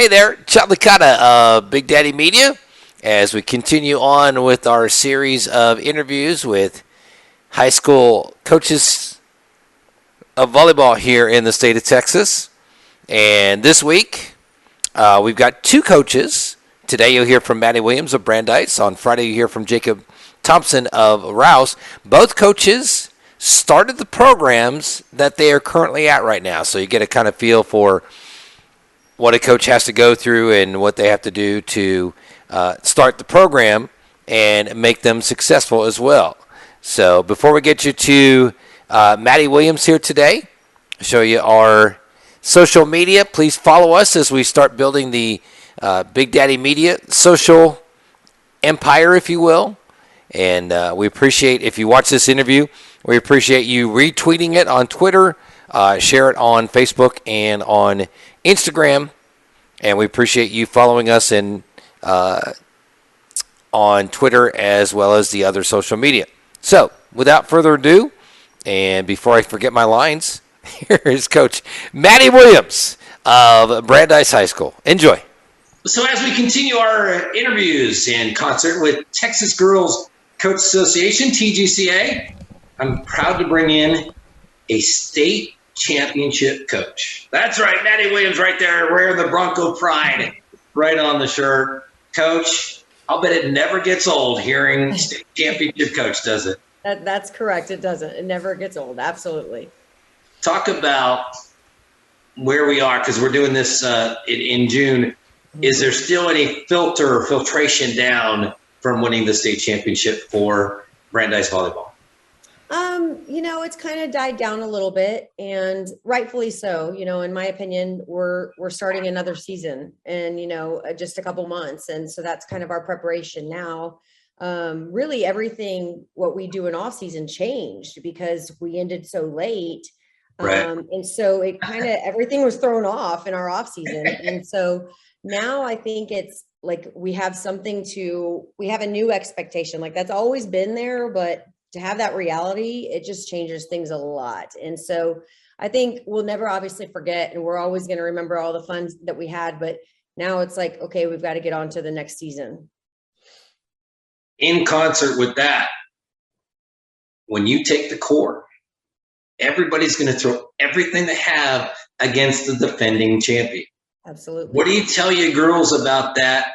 Hey there, Chuck Licata of Big Daddy Media, as we continue on with our series of interviews with high school coaches of volleyball here in the state of Texas. And this week, we've got two coaches. Today you'll hear from Maddie Williams of Brandeis. On Friday you'll hear from Jacob Thompson of Rouse. Both coaches started the programs that they are currently at right now, so you get a kind of feel for what a coach has to go through and what they have to do to start the program and make them successful as well. So before we get you to Maddie Williams here today, I'll show you our social media. Please follow us as we start building the Big Daddy Media social empire, if you will. And we appreciate, if you watch this interview, we appreciate you retweeting it on Twitter, share it on Facebook and on Instagram, and we appreciate you following us on Twitter as well as the other social media. So, without further ado, and before I forget my lines, here is Coach Maddie Williams of Brandeis High School. Enjoy. So as we continue our interviews in concert with Texas Girls Coach Association, TGCA, I'm proud to bring in a state championship coach. That's right, Maddie Williams right there, wearing the Bronco pride right on the shirt. Coach, I'll bet it never gets old hearing state championship coach, does it? That's correct. It doesn't. It never gets old. Absolutely. Talk about where we are, because we're doing this in June. Is there still any filtration down from winning the state championship for Brandeis volleyball? It's kind of died down a little bit, and rightfully so. In my opinion, we're starting another season and, just a couple months. And so that's kind of our preparation now. Really everything, what we do in off season changed because we ended so late. Right. And so it kind of, everything was thrown off in our off season. And so now I think it's like, we have a new expectation. Like that's always been there, but to have that reality, it just changes things a lot. And so I think we'll never obviously forget, and we're always going to remember all the fun that we had, but now it's like, okay, we've got to get on to the next season. In concert with that, when you take the court, everybody's going to throw everything they have against the defending champion. Absolutely. What do you tell your girls about that?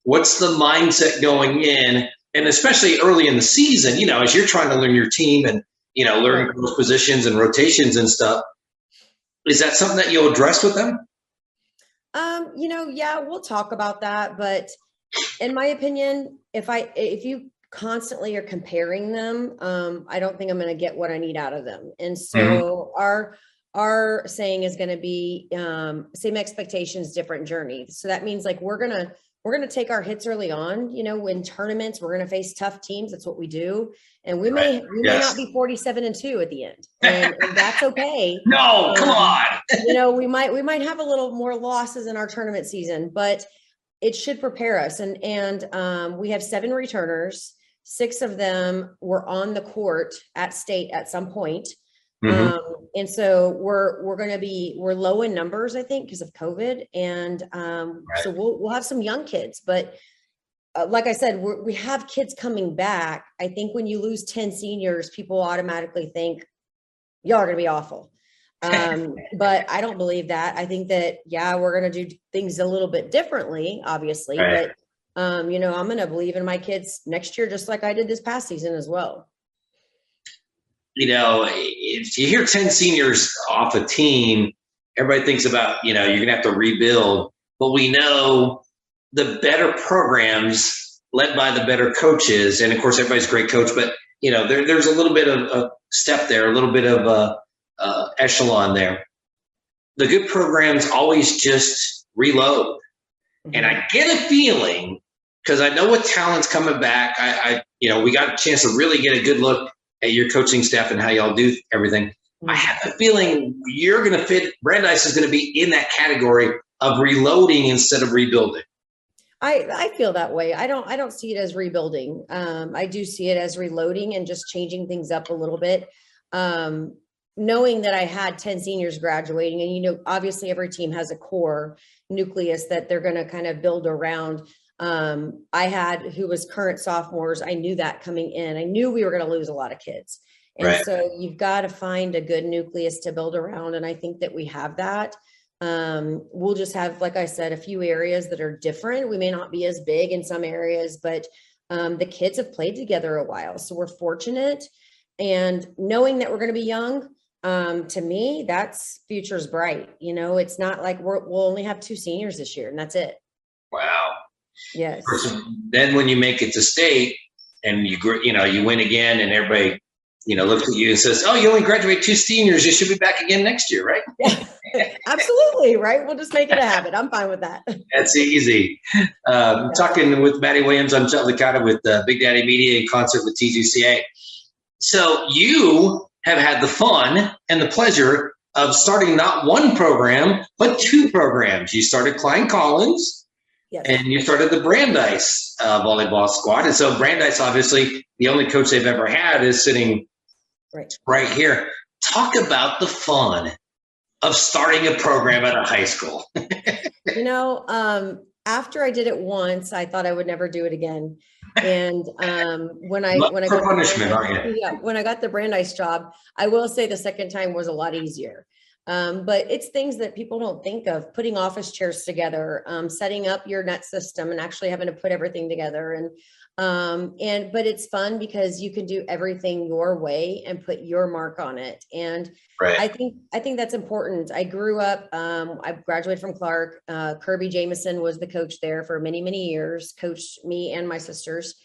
What's the mindset going in? And especially early in the season, as you're trying to learn your team and, learn those positions and rotations and stuff, is that something that you'll address with them? Yeah, we'll talk about that. But in my opinion, if you constantly are comparing them, I don't think I'm going to get what I need out of them. And so our saying is going to be same expectations, different journey. So that means like we're going to take our hits early on. In tournaments, we're going to face tough teams. That's what we do. And we may not be 47-2 at the end, and that's okay. No, come on. We might have a little more losses in our tournament season, but it should prepare us. And we have 7 returners. 6 of them were on the court at state at some point. And so we're low in numbers, I think, because of COVID. And so we'll have some young kids, but like I said, we have kids coming back. I think when you lose 10 seniors, people automatically think y'all are going to be awful. But I don't believe that. I think that, we're going to do things a little bit differently, obviously, but I'm going to believe in my kids next year, just like I did this past season as well. If you hear 10 seniors off a team, everybody thinks about, you're going to have to rebuild. But we know the better programs led by the better coaches, and of course, everybody's a great coach, but, there's a little bit of a step there, a little bit of a echelon there. The good programs always just reload. And I get a feeling, because I know with talent's coming back, we got a chance to really get a good look at your coaching staff and how y'all do everything. I have a feeling you're going to fit, Brandeis is going to be in that category of reloading instead of rebuilding. I feel that way. I don't see it as rebuilding. I do see it as reloading and just changing things up a little bit. Knowing that I had 10 seniors graduating, and obviously every team has a core, nucleus that they're going to kind of build around. I had, who was current sophomores, I knew that coming in. I knew we were going to lose a lot of kids. And Right. so you've got to find a good nucleus to build around. And I think that we have that. We'll just have, like I said, a few areas that are different. We may not be as big in some areas, but the kids have played together a while. So we're fortunate. And knowing that we're going to be young, to me, that's future's bright. You know, it's not like we'll only have 2 seniors this year and that's it. Wow. Yes. Then when you make it to state and you win again and everybody, looks at you and says, oh, you only graduate 2 seniors. You should be back again next year, right? Absolutely. Right. We'll just make it a habit. I'm fine with that. That's easy. Talking with Maddie Williams, I'm Chuck Licata with Big Daddy Media in concert with TGCA. So you have had the fun and the pleasure of starting not one program, but 2 programs. You started Klein Collins. Yes. And you started the Brandeis volleyball squad. And so Brandeis, obviously, the only coach they've ever had is sitting right here. Talk about the fun of starting a program at a high school. After I did it once, I thought I would never do it again. And when I got the Brandeis job, I will say the second time was a lot easier. But it's things that people don't think of, putting office chairs together, setting up your net system and actually having to put everything together. But it's fun because you can do everything your way and put your mark on it. And right. I think that's important. I grew up, I graduated from Clark. Kirby Jamison was the coach there for many, many years, coached me and my sisters.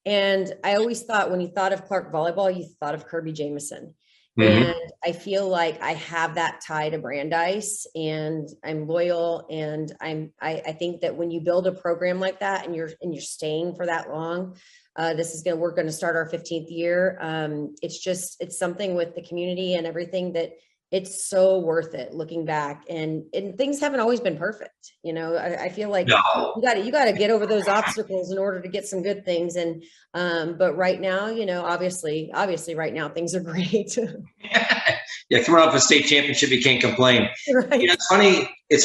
And I always thought when you thought of Clark volleyball, you thought of Kirby Jamison. Mm-hmm. And I feel like I have that tie to Brandeis and I'm loyal. And I think that when you build a program like that and you're staying for that long, we're going to start our 15th year. It's something with the community and everything that it's so worth it looking back, and things haven't always been perfect. I feel like you got to get over those obstacles in order to get some good things. And, but right now, obviously right now things are great. Yeah. Coming off a state championship, you can't complain. Right. It's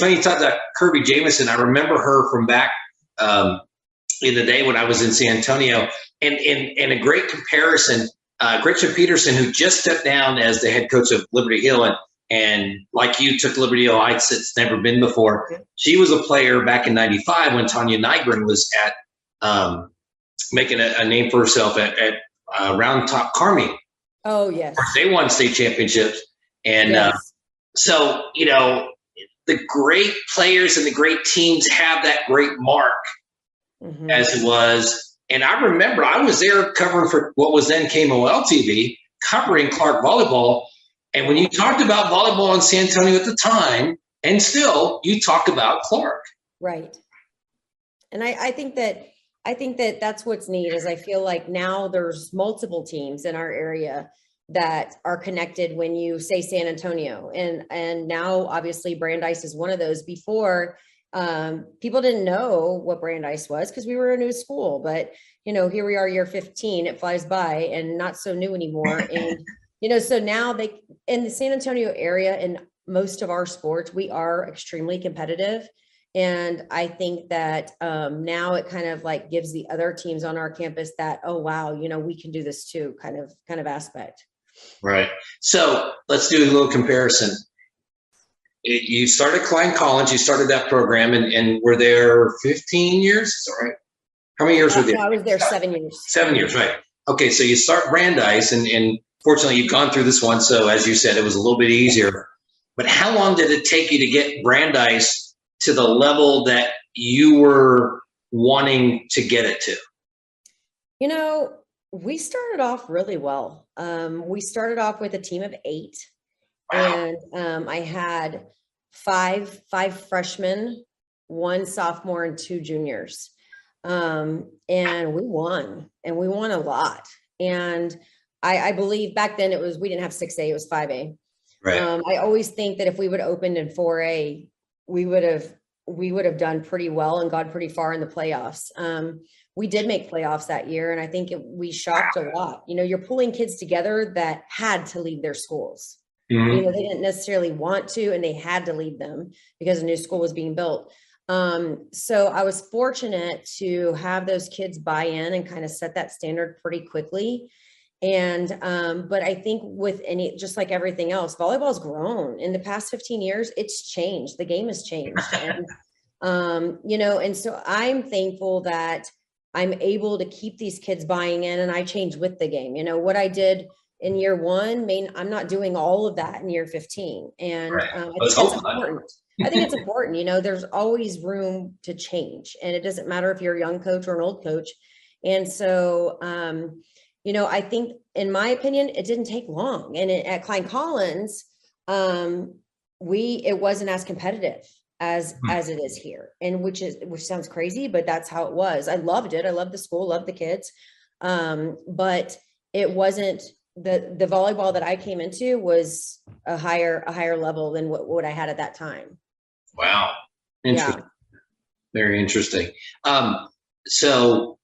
funny you talked about Kirby Jamison. I remember her from back, in the day when I was in San Antonio, and a great comparison, Gretchen Peterson, who just stepped down as the head coach of Liberty Hill, and like you took Liberty Hill Heights, it's never been before. She was a player back in '95 when Tanya Nygren was at making a name for herself at Round Top Carmi. Oh yes, they won state championships, and yes. So the great players and the great teams have that great mark, mm-hmm. as it was. And I remember I was there covering for what was then KMOL TV, covering Clark volleyball. And when you talked about volleyball in San Antonio at the time, and still, you talk about Clark. Right. And I think that that's what's neat is I feel like now there's multiple teams in our area that are connected when you say San Antonio. And now obviously Brandeis is one of those. Before, people didn't know what Brandeis was because we were a new school, but here we are, year 15, it flies by and not so new anymore. And, so now in the San Antonio area, in most of our sports, we are extremely competitive. And I think that, now it kind of like gives the other teams on our campus that, oh, wow, we can do this too kind of aspect. Right. So let's do a little comparison. You started Klein Collins, you started that program and were there 15 years? Is that right? How many years were there? No, I was there 7 years. 7 years, right. Okay, so you start Brandeis and fortunately you've gone through this one. So as you said, it was a little bit easier. But how long did it take you to get Brandeis to the level that you were wanting to get it to? We started off really well. We started off with a team of 8. Wow. And I had five freshmen, 1 sophomore, and 2 juniors. And we won a lot. And I believe back then we didn't have 6A, it was 5A. Right. I always think that if we would have opened in 4A, we would have done pretty well and gone pretty far in the playoffs. We did make playoffs that year. And I think we shocked a lot. You're pulling kids together that had to leave their schools. Mm-hmm. They didn't necessarily want to, and they had to leave them because a new school was being built. So I was fortunate to have those kids buy in and kind of set that standard pretty quickly. And, but I think with just like everything else, volleyball's grown in the past 15 years. It's changed. The game has changed. And, and so I'm thankful that I'm able to keep these kids buying in, and I change with the game. What I did in year 1, I'm not doing all of that in year 15. And Right. I think it's important. I think it's important. There's always room to change, and it doesn't matter if you're a young coach or an old coach. And so, I think, in my opinion, it didn't take long. And at Klein Collins, it wasn't as competitive as it is here, and which sounds crazy, but that's how it was. I loved it. I loved the school, loved the kids. But it wasn't the volleyball that I came into was a higher level than what I had at that time. Wow. Interesting. Yeah. Very interesting. So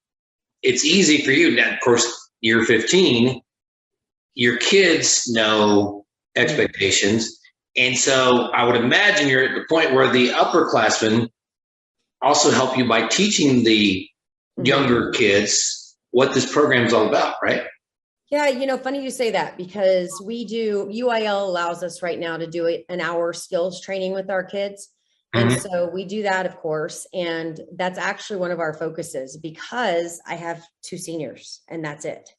it's easy for you now, of course, year 15, your kids know expectations. And so I would imagine you're at the point where the upperclassmen also help you by teaching the younger kids what this program is all about, right? Yeah, funny you say that, because UIL allows us right now to do an hour skills training with our kids. And so we do that, of course. And that's actually one of our focuses, because I have 2 seniors and that's it.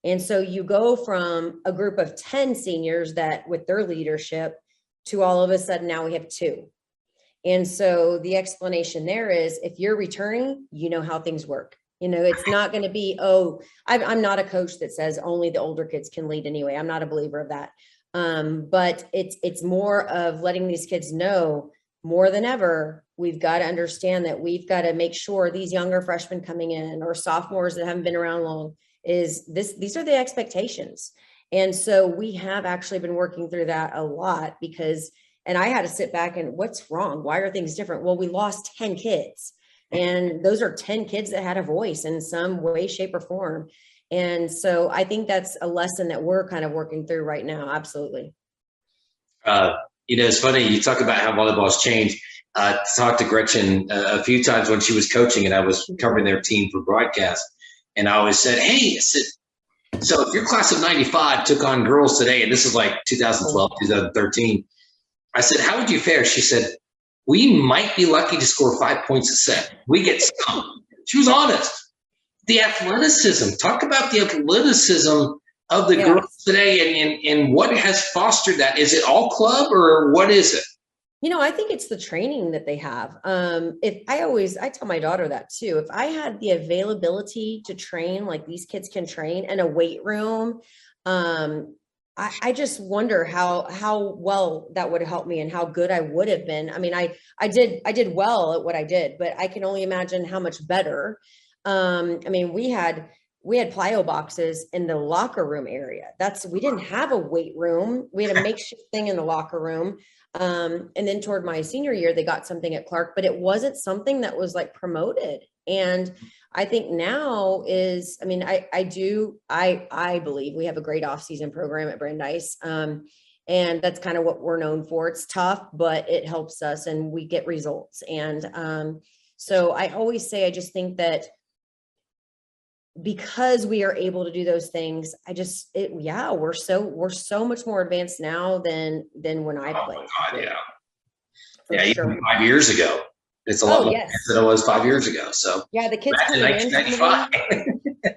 And so you go from a group of 10 seniors that with their leadership to all of a sudden now we have 2. And so the explanation there is, if you're returning, how things work. It's not going to be, I'm not a coach that says only the older kids can lead anyway. I'm not a believer of that. But it's more of letting these kids know, more than ever, we've got to understand that we've got to make sure these younger freshmen coming in, or sophomores that haven't been around long, these are the expectations. And so we have actually been working through that a lot, and I had to sit back and, what's wrong? Why are things different? Well, we lost 10 kids, and those are 10 kids that had a voice in some way, shape, or form. And so I think that's a lesson that we're kind of working through right now. Absolutely. It's funny, you talk about how volleyball's changed. Talked to Gretchen a few times when she was coaching, and I was covering their team for broadcast. And I always said, hey, so if your class of 95 took on girls today, and this is like 2012, 2013, I said, how would you fare? She said, we might be lucky to score 5 points a set. We get some. She was honest. The athleticism, talk about the athleticism of the girls today, and what has fostered that. Is it all club, or what is it? I think it's the training that they have. I tell my daughter that too. If I had the availability to train like these kids can train in a weight room, I just wonder how well that would help me and how good I would have been. I mean, I did well at what I did, but I can only imagine how much better. We had plyo boxes in the locker room area. We didn't have a weight room. We had a makeshift thing in the locker room. And then toward my senior year, they got something at Clark, but it wasn't something that was like promoted. And I think now I believe we have a great off-season program at Brandeis. And that's kind of what we're known for. It's tough, but it helps us and we get results. And so I always say, I just think that because we are able to do those things, we're so much more advanced now than when I played. God, yeah. Even 5 years ago. It's a lot more than it was 5 years ago. So yeah, the kids coming in.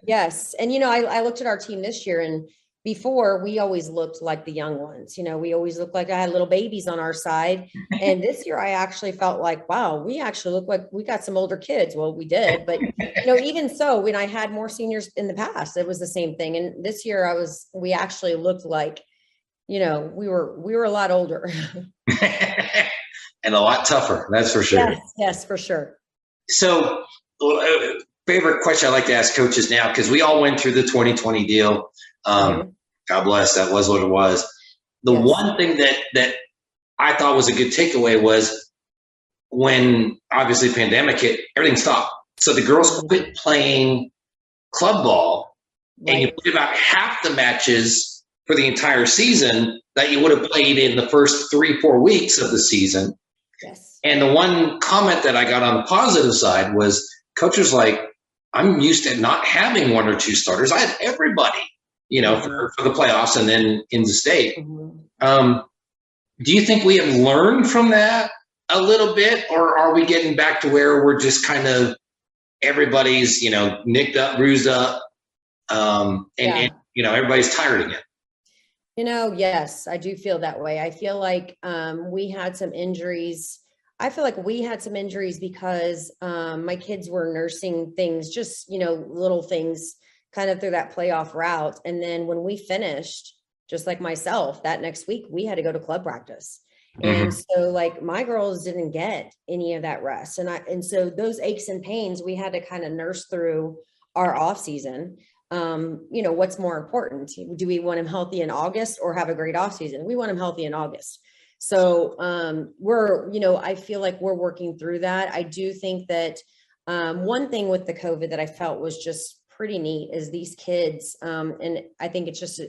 Yes. And I looked at our team this year, and before we always looked like the young ones. We always looked like I had little babies on our side. And this year I actually felt like, wow, we actually look like we got some older kids. Well, we did, but even so, when I had more seniors in the past, it was the same thing. And this year we actually looked like, we were a lot older. And a lot tougher. That's for sure. Yes, for sure. So favorite question I like to ask coaches now, because we all went through the 2020 deal. God bless, that was what it was. The one thing that I thought was a good takeaway was when obviously pandemic hit, everything stopped. So the girls quit playing club ball, and you played about half the matches for the entire season that you would have played in the first 3-4 weeks of the season. Yes. And the one comment that I got on the positive side was coaches like, I'm used to not having one or two starters. I have everybody, for the playoffs and then in the state. Do you think we have learned from that a little bit, or are we getting back to where we're just kind of everybody's, nicked up, bruised up, and everybody's tired again? Yes, I do feel that way. I feel like we had some injuries. I feel like we had some injuries because my kids were nursing things, just, little things kind of through that playoff route. And then when we finished, just like myself, that next week, we had to go to club practice. And so like my girls didn't get any of that rest. And so those aches and pains, we had to kind of nurse through our off season. What's more important? Do we want them healthy in August or have a great off season? We want them healthy in August. So I feel like we're working through that. I do think that one thing with the COVID that I felt was just pretty neat is these kids, and I think it's just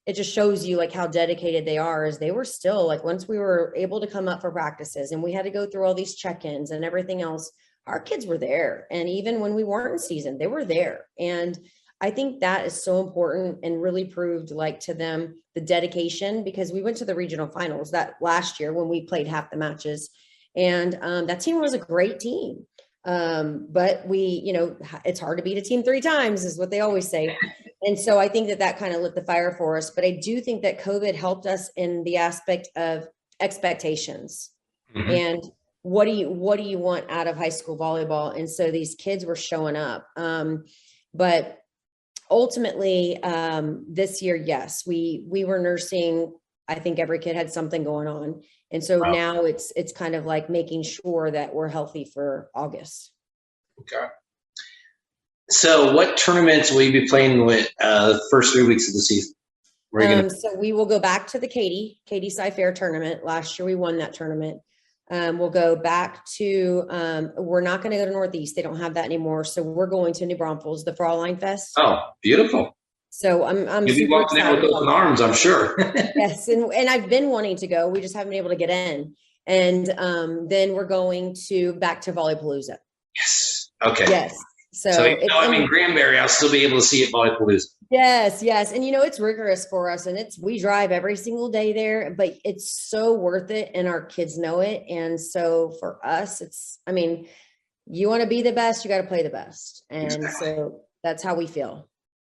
it just shows you like how dedicated they are, is they were still like, once we were able to come up for practices and we had to go through all these check-ins and everything else, our kids were there. And even when we weren't in season, they were there. And I think that is so important and really proved like to them the dedication, because we went to the regional finals that last year when we played half the matches, and that team was a great team. But we, it's hard to beat a team 3 times is what they always say. And so I think that kind of lit the fire for us. But I do think that COVID helped us in the aspect of expectations and what do you want out of high school volleyball? And so these kids were showing up. But ultimately, this year, yes, we were nursing. I think every kid had something going on. And so now it's kind of like making sure that we're healthy for August. Okay. So what tournaments will you be playing with the first 3 weeks of the season? So we will go back to the Katie Sci-Fair tournament. Last year we won that tournament. We'll go back to, we're not going to go to Northeast. They don't have that anymore. So we're going to New Braunfels, the Fraulein Fest. Oh, beautiful. So I'm You'll be walking out with open arms, I'm sure. Yes. And I've been wanting to go. We just haven't been able to get in. And then we're going back to Volleypalooza. Yes. Okay. Yes. So I'm in Granbury, I'll still be able to see it Volleypalooza. Yes. And it's rigorous for us, and we drive every single day there, but it's so worth it, and our kids know it. And so for us, you want to be the best, you got to play the best. And so that's how we feel.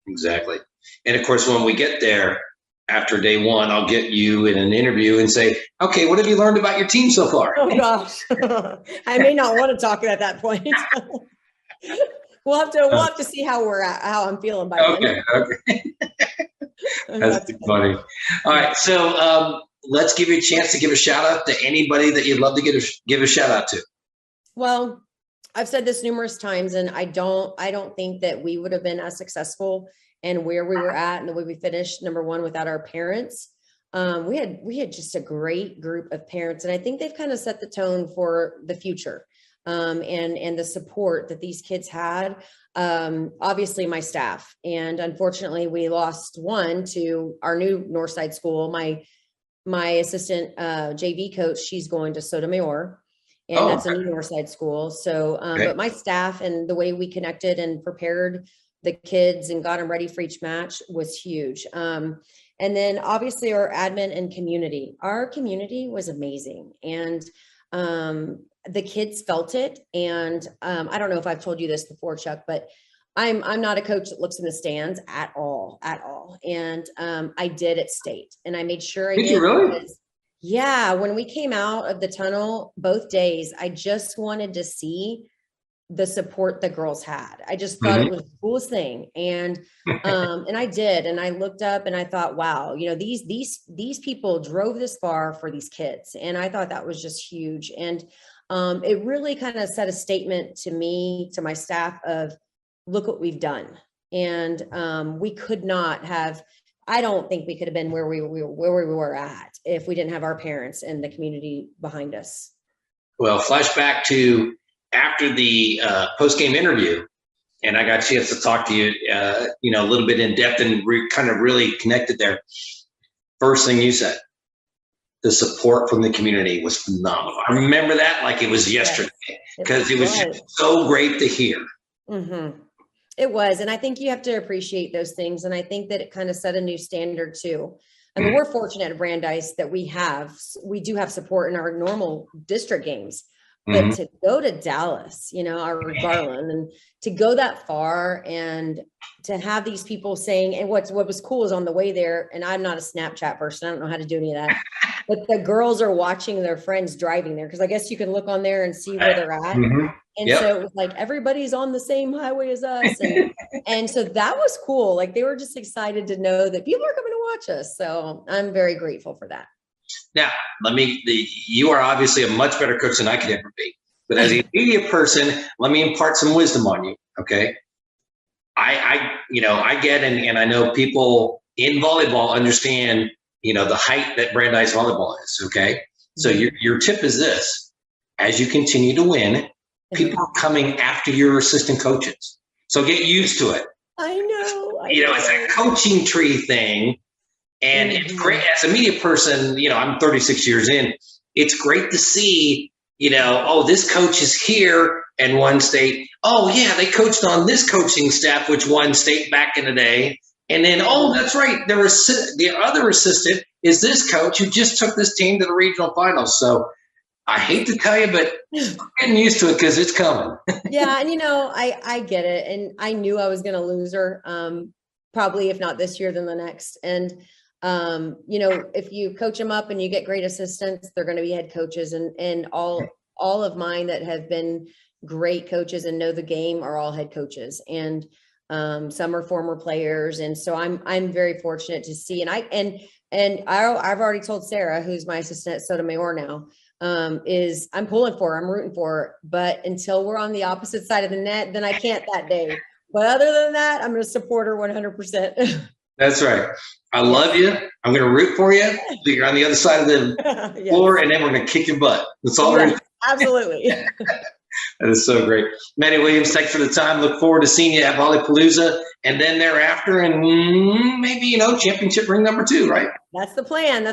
Exactly. And of course, when we get there after day 1, I'll get you in an interview and say, okay, what have you learned about your team so far? Oh gosh. I may not want to talk at that point. We'll have to see how I'm feeling by then. Okay. That's too funny. All right. So let's give you a chance to give a shout out to anybody that you'd love to give a shout out to. Well, I've said this numerous times, and I don't think that we would have been as successful and where we were at and the way we finished number 1 without our parents. We had just a great group of parents, and I think they've kind of set the tone for the future. And the support that these kids had, obviously my staff. And unfortunately we lost one to our new Northside school. My assistant, JV coach, she's going to Sotomayor, and that's a new Northside school. So, but my staff and the way we connected and prepared the kids and got them ready for each match was huge. And then obviously our admin and community, our community was amazing. And, the kids felt it. And I don't know if I've told you this before, Chuck, but I'm not a coach that looks in the stands at all. And I did at State, and I made sure I did. You really? Because, yeah, when we came out of the tunnel both days, I just wanted to see the support the girls had. I just thought it was the coolest thing. And I did. And I looked up and I thought, wow, these people drove this far for these kids. And I thought that was just huge. And it really kind of set a statement to me, to my staff, of look what we've done. And we could not have, I don't think we could have been where we were at if we didn't have our parents and the community behind us. Well, flashback to after the post-game interview, and I got a chance to talk to you, a little bit in depth, and kind of really connected there. First thing you said, the support from the community was phenomenal. I remember that like it was yesterday because it was just so great to hear. Mm-hmm. It was. And I think you have to appreciate those things. And I think that it kind of set a new standard too. I mean, we're fortunate at Brandeis that we do have support in our normal district games, but to go to Dallas, you know, our Garland, and to go that far and to have these people saying, and what was cool is on the way there, and I'm not a Snapchat person, I don't know how to do any of that, but the girls are watching their friends driving there. Cause I guess you can look on there and see where they're at. And so it was like, everybody's on the same highway as us. And so that was cool. Like they were just excited to know that people are coming to watch us. So I'm very grateful for that. Now, you are obviously a much better coach than I could ever be. But as a media person, let me impart some wisdom on you. Okay. I get, and I know people in volleyball understand, you know, the height that Brandeis volleyball is. Okay. So your tip is this: as you continue to win, people are coming after your assistant coaches. So get used to it. I know. It's a coaching tree thing. And it's great as a media person, you know, I'm 36 years in. It's great to see, you know, oh, this coach is here and won state. Oh, yeah, they coached on this coaching staff, which won state back in the day. And then, oh, that's right. The other assistant is this coach who just took this team to the regional finals. So I hate to tell you, but I'm getting used to it because it's coming. Yeah. And, you know, I get it. And I knew I was going to lose her, probably if not this year, then the next. And, you know, if you coach them up and you get great assistants, they're going to be head coaches, and all of mine that have been great coaches and know the game are all head coaches, and some are former players. And so I'm very fortunate to see, and I've already told Sarah, who's my assistant at Sotomayor now, is I'm pulling for her, I'm rooting for her, but until we're on the opposite side of the net, then I can't that day. But other than that, I'm going to support her 100%. That's right. I love you. I'm going to root for you. So you're on the other side of the floor, and then we're going to kick your butt. That's all there is. Absolutely. That is so great. Maddie Williams, thanks for the time. Look forward to seeing you at Volleypalooza and then thereafter, and maybe, you know, championship ring number 2, right? That's the plan.